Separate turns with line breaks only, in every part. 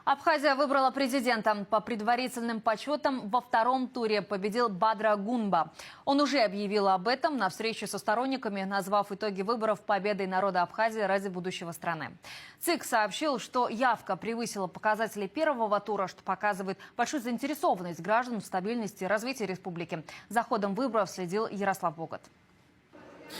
Абхазия выбрала президента. По предварительным подсчетам во втором туре победил Бадра Гунба. Он уже объявил об этом на встрече со сторонниками, назвав итоги выборов победой народа Абхазии ради будущего страны. ЦИК сообщил, что явка превысила показатели первого тура, что показывает большую заинтересованность граждан в стабильности и развитии республики. За ходом выборов следил Ярослав Богат.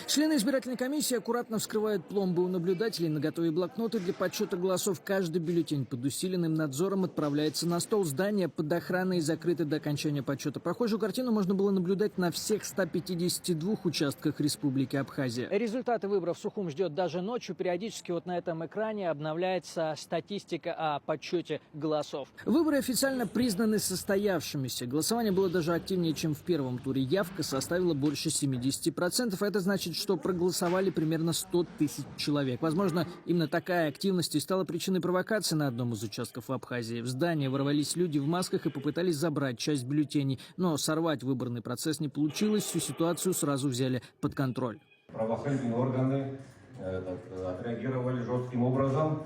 Члены избирательной комиссии аккуратно вскрывают пломбы у наблюдателей, наготове блокноты для подсчета голосов. Каждый бюллетень под усиленным надзором отправляется на стол. Здания под охраной закрыты до окончания подсчета. Похожую картину можно было наблюдать на всех 152 участках Республики Абхазия. Результаты выборов Сухум ждет даже ночью. Периодически вот на этом экране обновляется статистика о подсчете голосов. Выборы официально признаны состоявшимися. Голосование было даже активнее, чем в первом туре. Явка составила больше 70%. Это значит, что проголосовали примерно 100 тысяч человек. Возможно, именно такая активность и стала причиной провокации на одном из участков в Абхазии. В здание ворвались люди в масках и попытались забрать часть бюллетеней. Но сорвать выборный процесс не получилось, всю ситуацию сразу взяли под контроль.
Правоохранительные органы отреагировали жестким образом.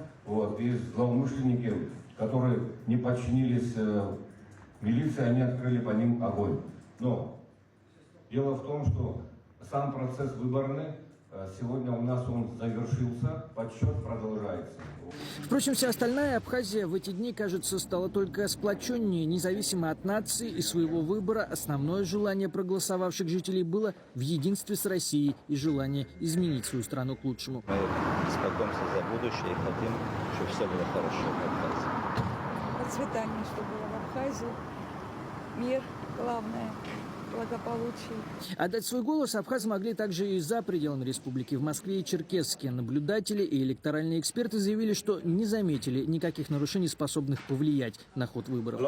И злоумышленники, которые не подчинились милиции, они открыли по ним огонь. Но дело в том, что сам процесс выборный, сегодня у нас он завершился, подсчет продолжается.
Впрочем, вся остальная Абхазия в эти дни, кажется, стала только сплоченнее. Независимо от нации и своего выбора, основное желание проголосовавших жителей было в единстве с Россией и желание изменить свою страну к лучшему.
Мы беспокоимся за будущее и хотим, чтобы все было хорошо в Абхазии.
Процветание, чтобы было в Абхазии. Мир, главное. Благополучие.
Отдать свой голос абхазы могли также и за пределами республики. В Москве и Черкесске наблюдатели и электоральные эксперты заявили, что не заметили никаких нарушений, способных повлиять на ход выборов.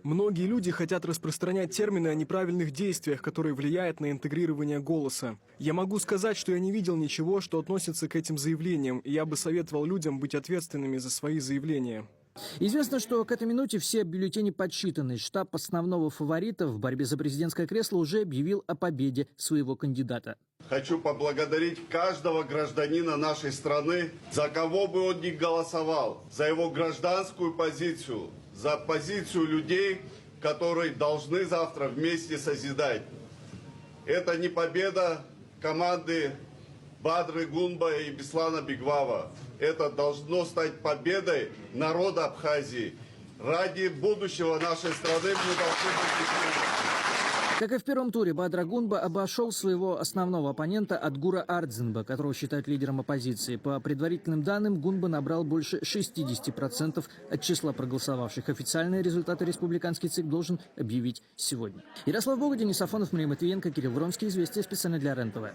Многие люди хотят распространять термины о неправильных действиях, которые влияют на интегрирование голоса. Я могу сказать, что я не видел ничего, что относится к этим заявлениям, и я бы советовал людям быть ответственными за свои заявления.
Известно, что к этой минуте все бюллетени подсчитаны. Штаб основного фаворита в борьбе за президентское кресло уже объявил о победе своего кандидата.
Хочу поблагодарить каждого гражданина нашей страны, за кого бы он ни голосовал, за его гражданскую позицию, за позицию людей, которые должны завтра вместе созидать. Это не победа команды Бадры Гунба и Беслана Бигвава. Это должно стать победой народа Абхазии. Ради будущего нашей страны мы должны быть едины.
Как и в первом туре, Бадра Гунба обошел своего основного оппонента Адгура Ардзинба, которого считают лидером оппозиции. По предварительным данным, Гунба набрал больше 60% от числа проголосовавших. Официальные результаты республиканский ЦИК должен объявить сегодня. Ярослав Богат, Денис Афонов, Мария Матвиенко, Кирилл Вронский. Известия специально для РЕН-ТВ.